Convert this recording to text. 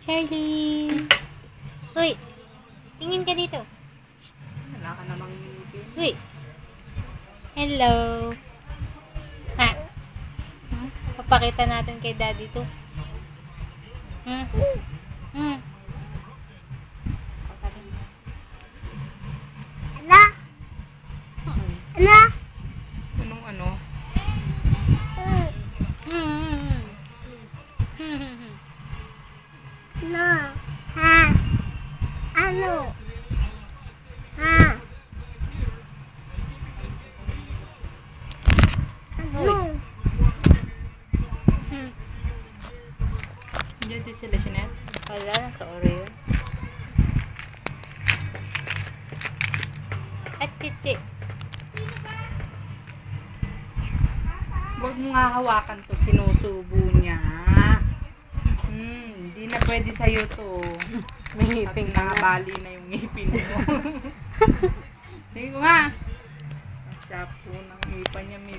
Charlie. Uy. Tingin ka dito. Wala ka namang ngipin. Uy. Hello. Ha? Papakita natin kay daddy to. Kausapin mo. Ala? Ala? Anong ano? Ano? Ha? Ano? Ha? Ano? Diyan din sila, Jeanette. Wala, nasa Oreo. At chichi. Huwag mo nga hawakan to, sinusubo niya. Hindi na pwede sa'yo to. May ngipin ka na. Nakabali na yung ngipin mo. Sige ko nga. Ang sharp po ng ngipan niya, miss.